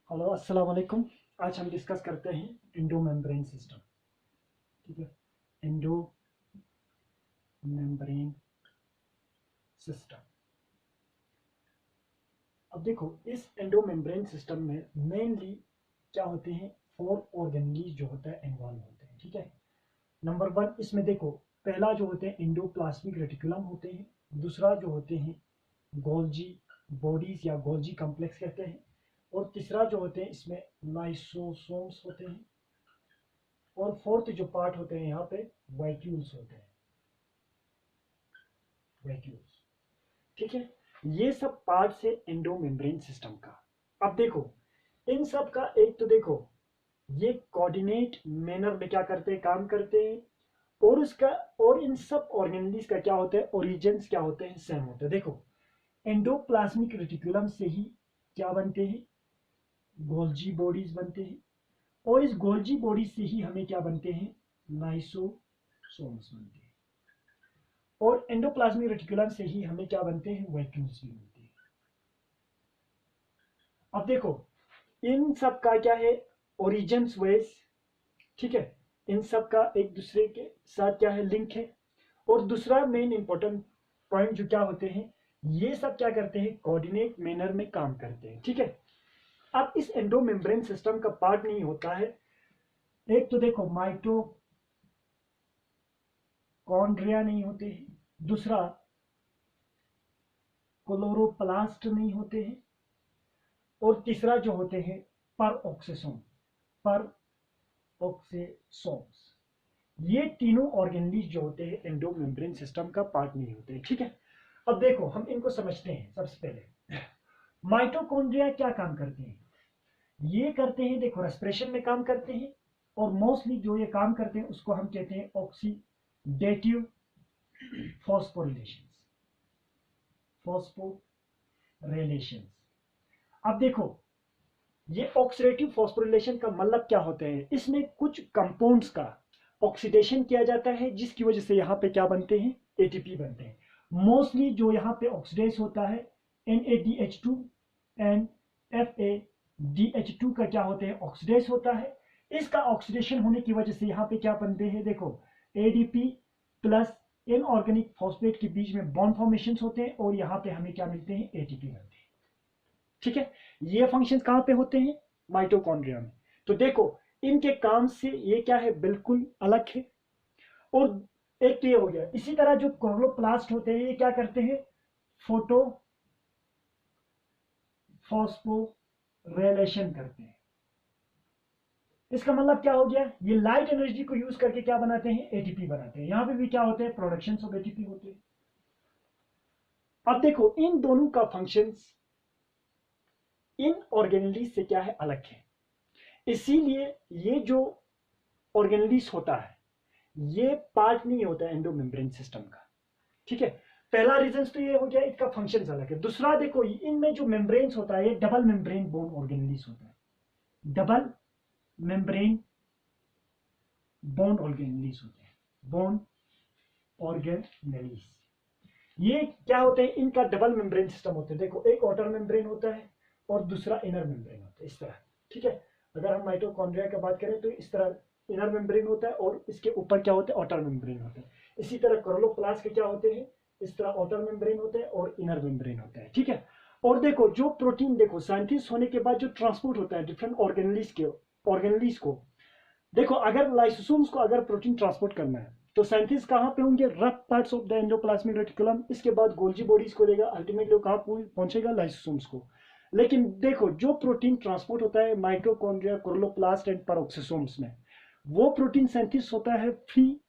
Hello अस्सलाम वालेकुम। आज हम डिस्कस करते हैं एंडो मेम्ब्रेन सिस्टम। ठीक है, एंडो मेम्ब्रेन सिस्टम। अब देखो, इस एंडो मेम्ब्रेन सिस्टम में मेनली क्या होते हैं, 4 ऑर्गेनलीज जो होता है इन्वॉल्व होते हैं। ठीक है, नंबर 1 इसमें देखो, पहला जो होते हैं एंडोप्लाज्मिक रेटिकुलम होते हैं, दूसरा जो होते हैं गोल्जी बॉडीज या गोल्जी कॉम्प्लेक्स कहते हैं, और तीसरा जो होते हैं इसमें लाइसोसोम्स होते हैं, और फोर्थ जो पार्ट होते हैं यहाँ पे वैक्यूल्स होते हैं, वैक्यूल्स। ठीक है, ये सब पार्ट है एंडो मेम्ब्रेन सिस्टम का। अब देखो, इन सब का एक तो देखो, ये कोऑर्डिनेट मैनर में क्या करते हैं, काम करते हैं, और उसका और इन सब ऑर्गेनलीज का क्या होता है, ओरिजिन्स क्या होते हैं, सेम होते हैं। देखो, एंडोप्लाज्मिक रेटिकुलम से ही क्या बनते हैं, गोल्जी बॉडीज बनते हैं, और इस गोल्जी बॉडीज से ही हमें क्या बनते हैं, लाइसोसोम्स बनते हैं, और एंडोप्लाज्मिक रेटिकुलम से ही हमें क्या बनते हैं, वैक्यूल्स भी बनते हैं। अब देखो, इन सब का क्या है, ओरिजिन्स वेज। ठीक है, इन सब का एक दूसरे के साथ क्या है, लिंक है। और दूसरा मेन इंपॉर्टेंट पॉइंट जो क्या होते हैं, ये सब क्या करते हैं, कोऑर्डिनेट मैनर में काम करते हैं। ठीक है, अब इस एंडो मेम्ब्रेन सिस्टम का पार्ट नहीं होता है, एक तो देखो माइटोकॉन्ड्रिया नहीं होते हैं, दूसरा क्लोरोप्लास्ट नहीं होते हैं, और तीसरा जो होते हैं परऑक्सीसोम, पर ऑक्सीसोम्स। ये तीनों ऑर्गेनलीज जो होते हैं एंडो मेम्ब्रेन सिस्टम का पार्ट नहीं होते हैं। ठीक है, अब देखो हम इनको समझते हैं। सबसे पहले माइटोकॉन्ड्रिया क्या काम करते हैं, ये करते हैं, देखो रेस्पिरेशन में काम करते हैं, और मोस्टली जो ये काम करते हैं उसको हम कहते हैं ऑक्सीडेटिव फॉस्फोरिलेशन, फॉस्फोरिलेशन। अब देखो, ये ऑक्सीडेटिव फॉस्फोरिलेशन का मतलब क्या होता है, इसमें कुछ कंपाउंड्स का ऑक्सीडेशन किया जाता है, जिसकी वजह से यहाँ पे क्या बनते हैं, एटीपी बनते हैं। मोस्टली जो यहाँ पे ऑक्सीडाइज होता है NADH2 एंड FADH2 का क्या होते हैं, ऑक्सीडाइज होता है। इसका ऑक्सीडेशन होने की वजह से यहाँ पे क्या बनते हैं, देखो ADP प्लस इनऑर्गेनिक फॉस्फेट के बीच में बॉन्ड फॉर्मेशन होते हैं, और यहाँ पे हमें क्या मिलते हैं, एटीपी मिलते हैं। ठीक है, ये फंक्शंस कहां पे होते हैं, माइटोकॉन्ड्रिया में। तो देखो, इनके काम से ये क्या है, बिल्कुल अलग है। और एक तो ये हो गया, इसी तरह जो क्लोरोप्लास्ट होते हैं ये क्या करते हैं, फोटो फॉस्फोरेलेशन करते हैं। इसका मतलब क्या हो गया, ये लाइट एनर्जी को यूज करके क्या बनाते हैं, एटीपी बनाते हैं। यहां पे भी क्या होते हैं, प्रोडक्शन ऑफ एटीपी होते हैं। अब देखो, इन दोनों का फंक्शंस इन ऑर्गेनलीज से क्या है, अलग है। इसीलिए ये जो ऑर्गेनलीज होता है, ये पार्ट नहीं होता है एंडो मेम्ब्रेन सिस्टम का। ठीक है, पहला रीजन तो ये हो गया, इसका फंक्शन अलग है। दूसरा देखो, इनमें जो मेम्ब्रेन्स होता है, ये डबल मेम्ब्रेन बोन ऑर्गेनलीज होता है, डबल मेम्ब्रेन बोन ऑर्गेनलीज होते हैं, बोन ऑर्गेनलीज। ये क्या होते हैं, इनका डबल मेम्ब्रेन सिस्टम होते हैं। देखो, एक आउटर मेम्ब्रेन होता है और दूसरा इनर मेम्ब्रेन होता है, इस तरह। ठीक है, अगर हम माइटोकॉन्ड्रिया की बात करें तो इस तरह इनर मेम्ब्रेन होता है, और इसके ऊपर क्या होता है, आउटर मेम्ब्रेन होता है। इसी तरह क्लोरोप्लास्ट के क्या होते हैं, इस तरह आउटर मेम्ब्रेन होते हैं और इनर मेम्ब्रेन होता है। ठीक है, और देखो जो प्रोटीन, देखो साइंटिस्ट होने के बाद जो ट्रांसपोर्ट होता है डिफरेंट ऑर्गेनलीज को, देखो अगर लाइसोसोम्स को अगर प्रोटीन ट्रांसपोर्ट करना है तो साइंटिस्ट कहां पे होंगे, rough parts of the endoplasmic reticulum, इसके बाद गोल्जी बॉडीज को लेगा, अल्टीमेटली कहां पहुंचेगा, लाइसोसोम्स को। लेकिन देखो, जो प्रोटीन ट्रांसपोर्ट होता है माइटोकॉन्ड्रिया, क्लोरोप्लास्ट एंड पेरोक्सोसोम्स में, वो प्रोटीन सिंथेसिस होता है फ्री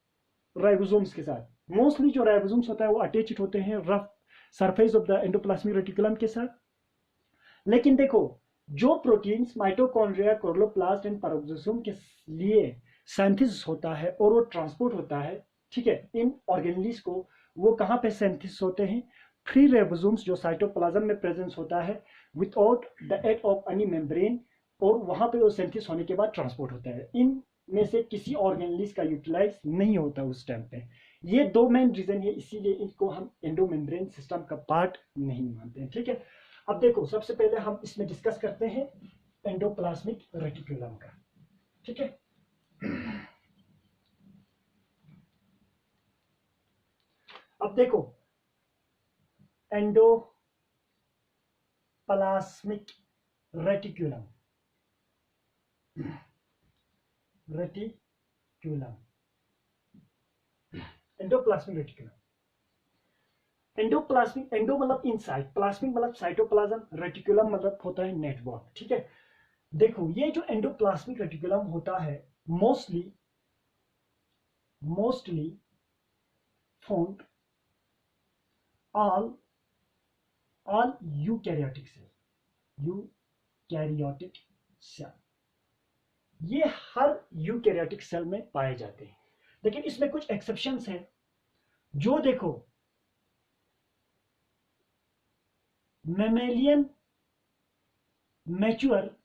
राइबोसोम्स के साथ। मोस्टली जो राइबोसोम्स होता है वो अटैच्ड होते हैं rough surface of the endoplasmic reticulum के साथ। लेकिन देखो, जो प्रोटीन्स माइटोकॉन्ड्रिया, क्लोरोप्लास्ट एंड पेरोक्सोसोम के लिए सिंथेसिस होता है और वो ट्रांसपोर्ट होता है, ठीक है, इन ऑर्गेनलीज को, वो कहां पे सिंथेसिस होते हैं, फ्री राइबोसोम्स जो साइटोप्लाज्म में प्रेजेंस होता है without the aid of any membrane, और वहां पे वो सिंथेसिस होने के बाद ट्रांसपोर्ट होता है। इन में से किसी ऑर्गेनलीज का यूटिलाइज नहीं होता उस टाइम पे। ये दो मेन रीजन है, इसीलिए इनको हम एंडो मेम्ब्रेन सिस्टम का पार्ट नहीं मानते हैं। ठीक है, अब देखो, सबसे पहले हम इसमें डिस्कस करते हैं एंडोप्लाज्मिक रेटिकुलम का। ठीक है, अब देखो endoplasmic reticulum, endoplasmic reticulum, endoplasmic, endo मतलब इनसाइड, प्लाज्मिक मतलब साइटोप्लाज्म, रेटिकुलम मतलब होता है नेटवर्क। ठीक है, देखो ये जो एंडोप्लाज्मिक रेटिकुलम होता है mostly found all eukaryotic cell, ये हर यूकैरियोटिक सेल में पाए जाते हैं, लेकिन इसमें कुछ एक्सेप्शंस हैं। जो देखो मैमेलियन मैच्योर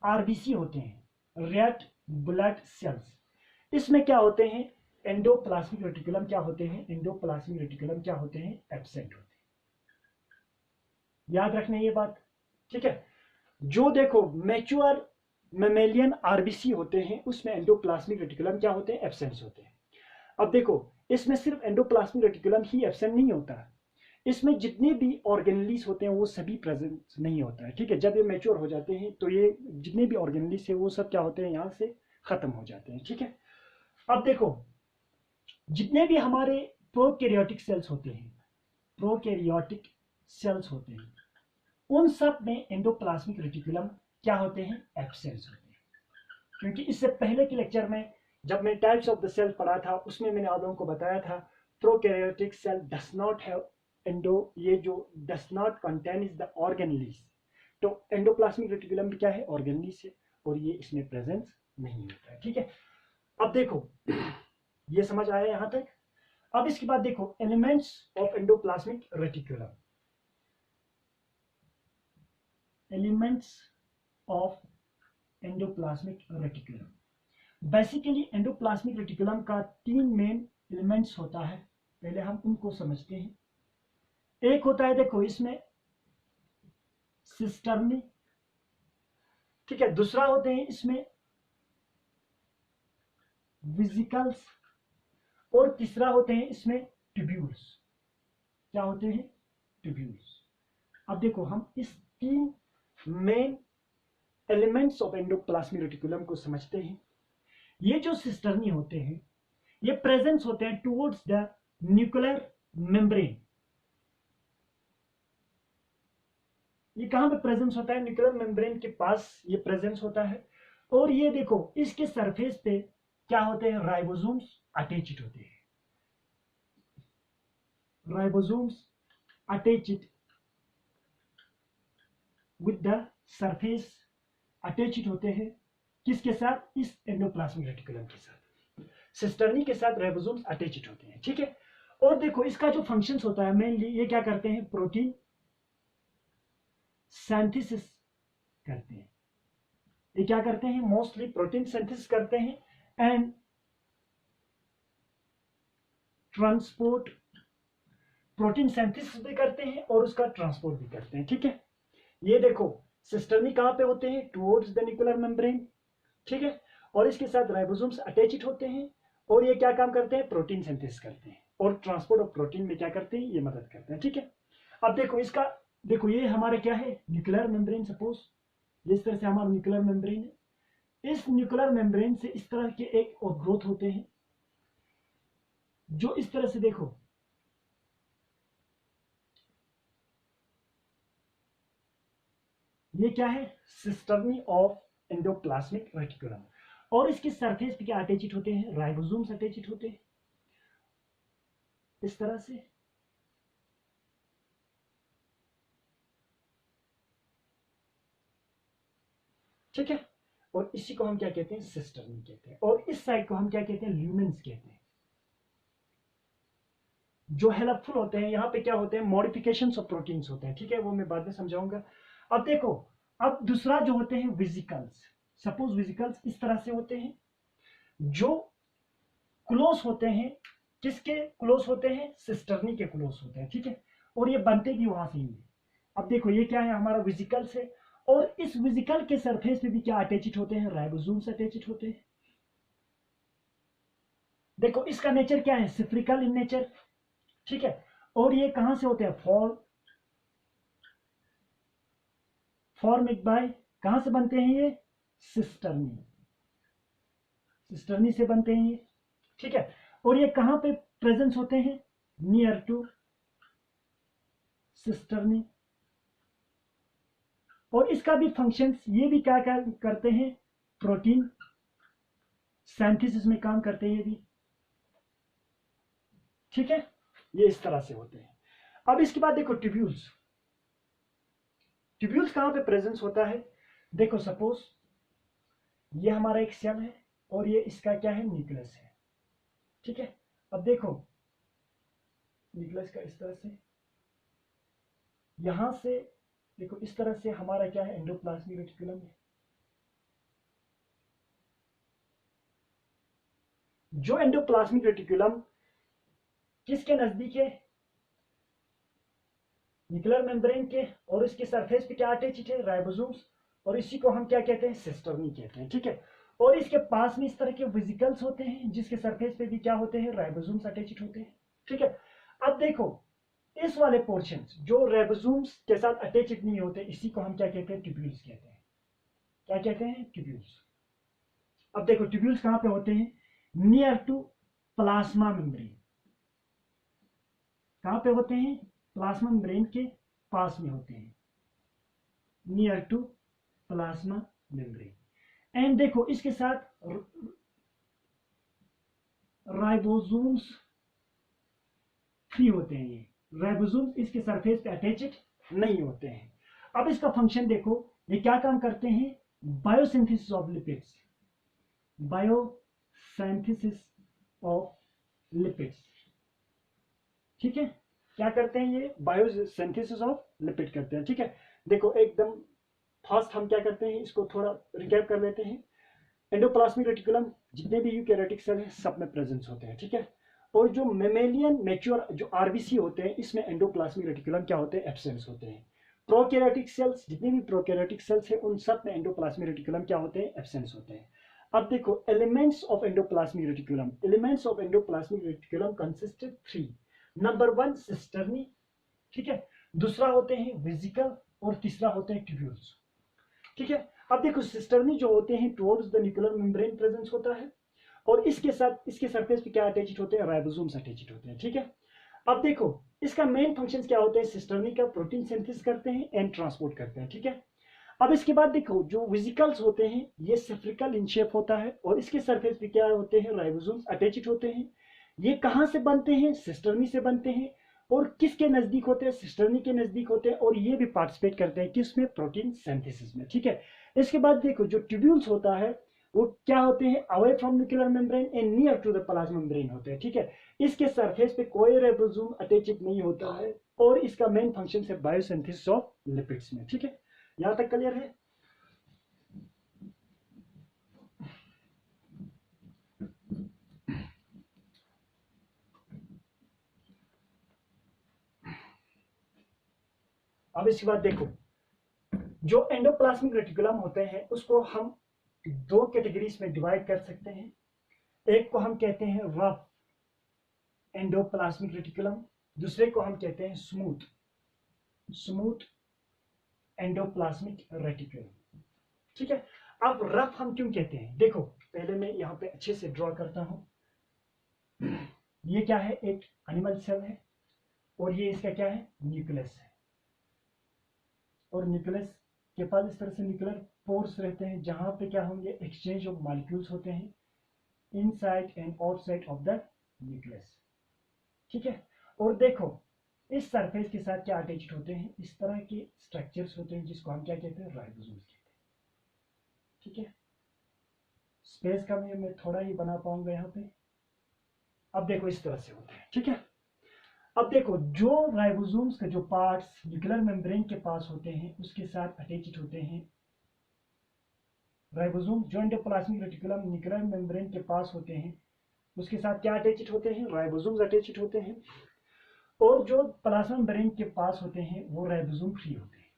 आरबीसी होते हैं, रेड ब्लड सेल्स, इसमें क्या होते हैं एंडोप्लाज्मिक रेटिकुलम क्या होते हैं, एंडोप्लाज्मिक रेटिकुलम क्या होते हैं, एब्सेंट होते हैं। याद रखना ये बात। ठीक है, जो देखो मैच्योर मैमेलियन आरबीसी होते हैं उसमें एंडोप्लाज्मिक रेटिकुलम क्या होते हैं, एब्सेंट होते हैं। अब देखो इसमें सिर्फ एंडोप्लाज्मिक रेटिकुलम ही एब्सेंट नहीं होता, इसमें जितने भी ऑर्गेनेलिस होते हैं वो सभी प्रेजेंट नहीं होता है। ठीक है, जब ये मैच्योर हो जाते हैं तो ये जितने भी ऑर्गेनेलिस है वो सब क्या होते हैं, यहाँ से खत्म हो जाते हैं। ठीक है, अब देखो जितने भी हमारे प्रोकैरियोटिक सेल्स होते हैं, प्रोकैरियोटिक सेल्स होते हैं, उन सब में एंडोप्लाज्मिक रेटिकुलम क्या होते हैं, एब्सेंट होते हैं। क्योंकि इससे पहले के लेक्चर में जब मैं टाइप्स ऑफ द सेल पढ़ा था उसमें मैंने आप लोगों को बताया था prokaryotic cell does not have endo, ये जो does not contain is the organelles, तो एंडोप्लाज्मिक रेटिकुलम भी क्या है, ऑर्गेनेलिस है, और ये इसमें प्रेजेंस नहीं होता है। ठीक है, अब देखो ये समझ आया यहां तक। अब इसके बाद देखो elements of endoplasmic reticulum, elements of endoplasmic reticulum. Basically endoplasmic reticulum का 3 मेन एलिमेंट्स होता है, पहले हम उनको समझते हैं। एक होता है देखो इसमें सिस्टर्नी, ठीक है, दूसरा होते हैं इसमें विजिकल्स, और तीसरा होते हैं इसमें ट्यूब्यूल्स। क्या होते हैं, ट्यूब्यूल्स। अब देखो हम इस 3 main elements of endoplasmic reticulum को समझते हैं। ये जो सिस्टर्नी होते हैं ये प्रेजेंस होते हैं टुवर्ड्स द न्यूक्लियर मेम्ब्रेन। ये कहां पे प्रेजेंस होता है, न्यूक्लियर मेम्ब्रेन के पास ये प्रेजेंस होता है। और ये देखो इसके सरफेस पे क्या होते हैं, राइबोसोम्स अटैच्ड होते हैं, ribosomes attached with the surface, attached होते हैं किसके साथ, इस एंडोप्लाज्मिक रेटिकुलम के साथ, सिस्टर्नी के साथ राइबोसोम्स अटैच्ड होते हैं। ठीक है, और देखो इसका जो फंक्शंस होता है मेनली ये क्या करते हैं, प्रोटीन सिंथेसिस करते हैं। ये क्या करते हैं, मोस्टली प्रोटीन सिंथेसिस करते हैं एंड ट्रांसपोर्ट, प्रोटीन सिंथेसिस भी करते हैं और उसका ट्रांसपोर्ट भी करते हैं। ठीक है, ये देखो सिस्टर्नी कहां पे होते हैं, टुवर्ड्स द न्यूक्लियर मेम्ब्रेन। ठीक है, और इसके साथ राइबोसोम्स अटैच्ड होते हैं और ये क्या काम करते हैं, प्रोटीन सिंथेसिस करते हैं और ट्रांसपोर्ट ऑफ प्रोटीन में क्या करते हैं, ये मदद करते हैं। ठीक है, अब देखो इसका, देखो ये हमारा क्या है, न्यूक्लियर मेम्ब्रेन। सपोज जिस तरह से हमारा न्यूक्लियर मेम्ब्रेन है, इस न्यूक्लियर मेम्ब्रेन से इस तरह के एक और ग्रोथ होते हैं जो इस तरह से देखो ये क्या है, सिस्टर्नी ऑफ एंडोप्लाज्मिक रेटिकुलम, और इसके सरफेस पे क्या अटैच्ड होते हैं, राइबोसोम्स अटैच्ड होते हैं इस तरह से। ठीक है, और इसी को हम क्या कहते हैं, सिस्टर्नी कहते हैं, और इस साइड को हम क्या कहते हैं, ल्यूमेन्स कहते हैं, जो हेल्पफुल होते हैं। यहाँ पे क्या होते हैं, मॉडिफिकेशंस ऑफ प्रोटीन्स होते हैं। ठीक है, वो मैं बाद में समझाऊंगा। अब देखो, अब दूसरा जो होते हैं विजिकल्स, सपोज विजिकल्स इस तरह से होते हैं जो क्लोज होते हैं, किसके क्लोज होते हैं, सिस्टर्नी के क्लोज होते हैं। ठीक है, और ये बनते भी वहां से ही है। अब देखो ये क्या है, हमारा विजिकल्स है, और इस वेसिकल के सरफेस पे भी क्या अटैचिड होते हैं, राइबोसोम्स अटैचिड होते हैं। देखो इसका नेचर क्या है, सिफ्रिकल इन नेचर, ठीक है। और ये कहां से होते हैं, फॉर्मेड बाय, कहां से बनते हैं ये, सिस्टर्नी, सिस्टर्नी से बनते हैं ये, ठीक है। और ये कहां पे प्रेजेंस होते हैं, नियर टू सिस्टर्नी। और इसका भी फंक्शंस, ये भी क्या करते हैं, प्रोटीन सिंथेसिस में काम करते हैं ये भी, ठीक है। ये इस तरह से होते हैं। अब इसके बाद देखो ट्यूब्यूल्स, ट्यूब्यूल्स कहां पे प्रेजेंस होता है, देखो सपोज ये हमारा एक सेल है और ये इसका क्या है, न्यूक्लियस है, ठीक है। अब देखो न्यूक्लियस का इस तरह से, यहां से देखो इस तरह से हमारा क्या है, एंडोप्लाज्मिक रेटिकुलम है। जो एंडोप्लाज्मिक रेटिकुलम किसके नजदीक है, न्यूक्लियर मेम्ब्रेन के, और इसके सरफेस पे क्या अटैच्ड है, राइबोसोम्स, और इसी को हम क्या कहते हैं, सिस्टर्नी कहते हैं, ठीक है। और इसके पास में इस तरह के वेसिकल्स होते हैं जिसके सरफेस पे भी क्या होते हैं, राइबोसोम्स अटैच्ड होते हैं, ठीक है। अब देखो इस वाले पोर्शन जो राइबोसोम्स के साथ अटैच्ड नहीं होते, इसी को हम क्या कहते हैं, ट्यूब्यूल्स कहते हैं। क्या कहते हैं, ट्यूब्यूल्स। अब देखो ट्यूब्यूल्स कहां पे होते हैं, नियर टू प्लाज्मा मेम्ब्रेन, कहां पे होते हैं, प्लाज्मा मेम्ब्रेन के पास में होते हैं, near to plasma membrane. And देखो इसके साथ राइबोसोम्स फ्री होते हैं, ये राइबोसोम्स इसके सरफेस पे अटैच्ड नहीं होते हैं। अब इसका फंक्शन देखो, ये क्या काम करते हैं, biosynthesis of lipids, biosynthesis of lipids, ठीक है। क्या करते हैं ये, बायोसिंथेसिस ऑफ लिपिड करते हैं, ठीक है। देखो एकदम फास्ट हम क्या करते हैं, इसको थोड़ा रिकैप कर लेते हैं। एंडोप्लाज्मिक रेटिकुलम जितने भी यूकैरियोटिक सेल हैं सब में प्रेजेंस होते हैं, ठीक है। और जो मेमेलियन मैच्योर जो आरबीसी होते हैं, इसमें एंडोप्लाज्मिक रेटिकुलम क्या होते हैं, एब्सेंस होते हैं। प्रोकैरियोटिक सेल्स, जितने भी प्रोकैरियोटिक सेल्स हैं उन सब में एंडोप्लाज्मिक रेटिकुलम क्या होते हैं, एब्सेंस होते हैं। अब देखो elements of endoplasmic reticulum, elements of endoplasmic reticulum consisted 3, number 1 cisternae, ठीक है, दूसरा होते हैं वेसिकल, और तीसरा होते हैं ट्यूब्यूल्स, ठीक है। अब देखो सिस्टर्नी जो होते हैं towards the nuclear membrane presence होता है, और इसके साथ इसके सरफेस पे क्या अटैच्ड होते हैं, राइबोसोम्स अटैच्ड होते हैं, ठीक है। अब देखो इसका मेन फंक्शंस क्या होते हैं, सिस्टर्नी का प्रोटीन सिंथेसिस करते हैं एंड ट्रांसपोर्ट करते हैं, ठीक है। अब इसके बाद देखो जो वेसिकल्स होते हैं ये सिफ्रिकल इन शेप होता है, और इसके सरफेस पे क्या होते हैं, राइबोसोम्स अटैच्ड होते हैं। ये कहां से बनते हैं, सिस्टर्नी से बनते हैं, और किसके नजदीक होते हैं, सिस्टर्नी के नजदीक होते हैं, और ये भी पार्टिसिपेट करते हैं किसमें, प्रोटीन सिंथेसिस में, ठीक है। इसके बाद देखो जो ट्यूब्यूल्स होता है वो क्या होते हैं, away from nuclear membrane and near to the plasma membrane होते हैं, ठीक है। इसके सरफेस पे कोई राइबोसोम अटैच्ड नहीं होता है, और इसका मेन फंक्शन है बायोसिंथेसिस ऑफ लिपिड्स में, ठीक है। यहां तक क्लियर है। अब इसके बाद देखो जो एंडोप्लाज्मिक रेटिकुलम होते हैं उसको हम दो कैटेगरीज में डिवाइड कर सकते हैं। एक को हम कहते हैं रफ एंडोप्लाज्मिक रेटिकुलम, दूसरे को हम कहते हैं स्मूथ एंडोप्लाज्मिक रेटिकुलम, ठीक है। अब रफ हम क्यों कहते हैं, देखो पहले मैं यहां पे अच्छे से ड्रॉ करता हूं। ये क्या है, एक एनिमल सेल है, और ये इसका क्या है, न्यूक्लियस है, और न्यूक्लियस के पास इस तरह से न्यूक्लियर पोर्स रहते हैं जहां पे क्या होंगे, एक्सचेंज ऑफ मॉलिक्यूल्स होते हैं inside and outside of the nucleus, ठीक है। और देखो इस सरफेस के साथ क्या अटैच्ड होते हैं, इस तरह के स्ट्रक्चर्स होते हैं जिसको हम क्या कहते हैं, राइबोसोम्स कहते हैं, ठीक है। स्पेस का मैं थोड़ा ही बना पाऊंगा यहाँ पे। अब देखो इस तरह से होते हैं, ठीक है। अब देखो जो राइबोसोम्स के जो पार्ट्स न्यूक्लियर मेम्ब्रेन के पास होते हैं उसके साथ अटैच्ड होते हैं राइबोसोम, जो एंडोप्लाज्मिक रेटिकुलम न्यूक्लियर मेम्ब्रेन के पास होते हैं उसके साथ क्या अटैच्ड होते हैं, राइबोसोम्स अटैच्ड होते हैं, और जो प्लाज्मा मेम्ब्रेन के पास होते हैं वो राइबोसोम फ्री होते हैं,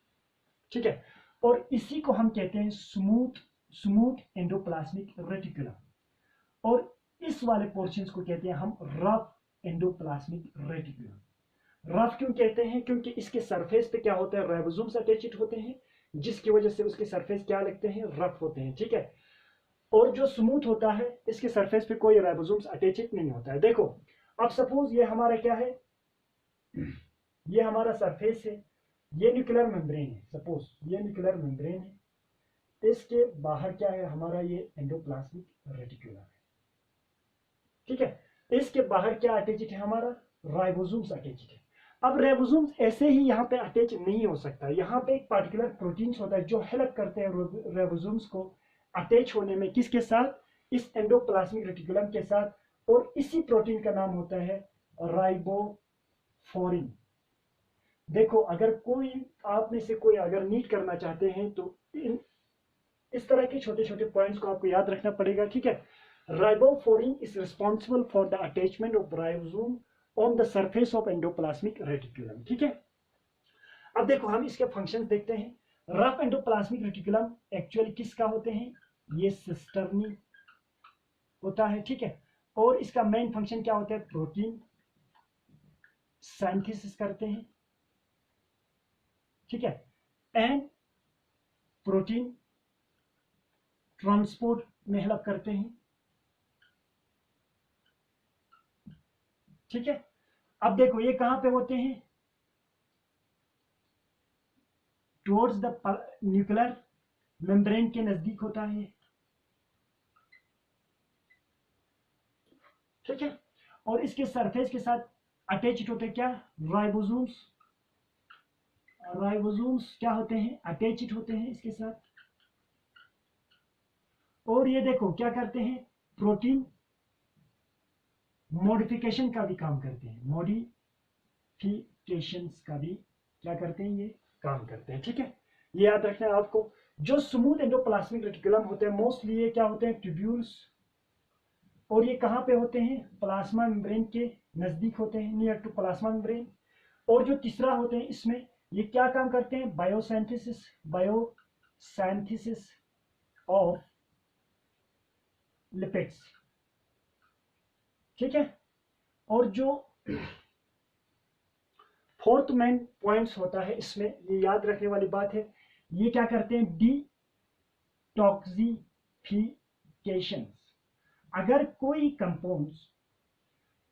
ठीक है। और इसी को हम कहते हैं स्मूथ एंडोप्लाज्मिक रेटिकुलम। और इस वाले पोर्शंस को कहते हैं हम रफ एंडोप्लाज्मिक रेटिकुलम। रफ क्यों कहते हैं? क्योंकि इसके सरफेस पे क्या होता है, राइबोसोम्स अटैच्ड होते हैं, जिसकी वजह से उसके सरफेस क्या लगते हैं, रफ होते हैं। ठीक है। और जो स्मूथ होता है, इसके सरफेस पे कोई राइबोसोम्स अटैच्ड नहीं होता है। देखो अब सपोज ये हमारा क्या है, ये हमारा सरफेस है, ये न्यूक्लियर मेम्ब्रेन है। सपोज ये न्यूक्लियर मेम्ब्रेन है, इसके बाहर क्या है हमारा, ये एंडोप्लाज्मिक रेटिकुलम है। ठीक है। इसके बाहर क्या अटैच्ड है हमारा, राइबोसोम्स अटैच्ड है। अब राइबोसोम्स ऐसे ही यहाँ पे अटैच नहीं हो सकता, यहाँ पे एक पार्टिकुलर प्रोटीन्स होता है जो हेल्प करते हैं राइबोसोम्स को अटैच होने में, किसके साथ, इस एंडोप्लाज्मिक रेटिकुलम के साथ। और इसी प्रोटीन का नाम होता है राइबोफोरिन। देखो अगर कोई आप में से कोई अगर नीट करना चाहते हैं तो इस तरह के छोटे छोटे पॉइंट्स को आपको याद रखना पड़ेगा। ठीक है। Ribophorin is responsible for the attachment of ribosome on the surface of endoplasmic reticulum. ठीक है। अब देखो हम इसके फंक्शंस देखते हैं। रफ एंडोप्लाज्मिक रेटिकुलम एक्चुअली किसका होते हैं, ये सिस्टर्नी होता है। ठीक है। और इसका मेन फंक्शन क्या होता है, प्रोटीन सिंथेसिस करते हैं। ठीक है। एंड प्रोटीन ट्रांसपोर्ट में हेल्प करते हैं। ठीक है। अब देखो ये कहां पे होते हैं, टुवर्ड्स द न्यूक्लियर मेम्ब्रेन के नजदीक होता है। ठीक है। और इसके सरफेस के साथ अटैच्ड होते हैं क्या, राइबोसोम्स। राइबोसोम्स क्या होते हैं, अटैच्ड होते हैं इसके साथ। और ये देखो क्या करते हैं, प्रोटीन मॉडिफिकेशन का भी काम करते हैं, मॉडिफिकेशंस का भी क्या करते हैं, ये काम करते हैं। ठीक है। ये याद रखना है आपको। जो स्मूथ एंडोप्लाज्मिक रेटिकुलम होते हैं मोस्टली ये क्या होते हैं, ट्यूब्यूल्स। और ये कहां पे होते हैं, प्लाज्मा मेम्ब्रेन के नजदीक होते हैं, नियर टू प्लाज्मा मेम्ब्रेन। और जो तीसरा होते हैं इसमें ये क्या काम करते हैं, बायोसिंथेसिस ऑफ लिपिड्स। ठीक है। और जो फोर्थ मेन पॉइंट्स होता है इसमें, ये याद रखने वाली बात है, ये क्या करते हैं, डिटॉक्सिफिकेशन। अगर कोई कंपाउंड्स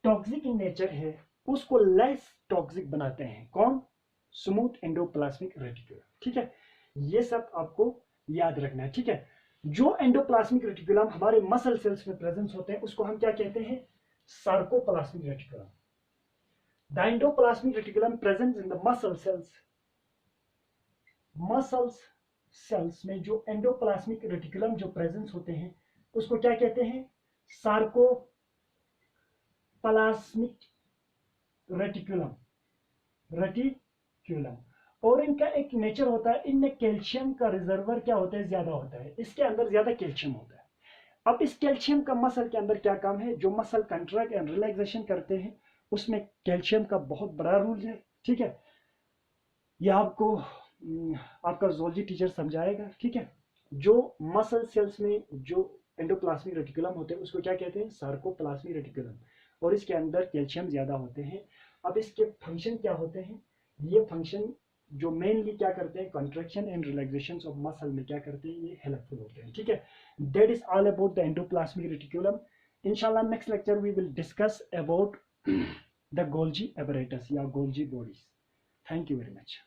टॉक्सिक इन नेचर है उसको लेस टॉक्सिक बनाते हैं, कौन, स्मूथ एंडोप्लाज्मिक रेटिकुलम। ठीक है। ये सब आपको याद रखना है। ठीक है। जो एंडोप्लाज्मिक रेटिकुलम हमारे मसल सेल्स में प्रेजेंस होते हैं उसको हम क्या कहते हैं, sarcoplasmic reticulum. The endoplasmic reticulum present in the muscle cells में जो एंडोप्लाज्मिक रेटिकुलम जो प्रेजेंस होते हैं उसको क्या कहते हैं, सार्कोप्लाज्मिक रेटिकुलम। और इनका एक नेचर होता है, इनमें कैल्शियम का रिजर्वर क्या होता है, ज्यादा होता है, इसके अंदर ज्यादा कैल्शियम होता है। अब इस कैल्शियम का मसल के अंदर क्या काम है, जो मसल कंट्रैक्ट एंड रिलैक्सेशन करते हैं उसमें कैल्शियम का बहुत बड़ा रोल है। ठीक है। यह आपको आपका ज़ूलॉजी टीचर समझाएगा। ठीक है। जो मसल सेल्स में जो एंडोप्लाज्मिक रेटिकुलम होते हैं उसको क्या कहते हैं, सार्कोप्लाज्मिक रेटिकुलम। और इसके अंदर कैल्शियम ज्यादा होते हैं। अब इसके फंक्शन क्या होते हैं, ये फंक्शन जो मेनली क्या करते हैं, contraction and relaxation of muscle में क्या करते हैं, ये हेल्पफुल होते हैं। ठीक है। That is all about the endoplasmic reticulum. इंशाल्लाह next lecture we will discuss about the Golgi apparatus या Golgi bodies. Thank you very much.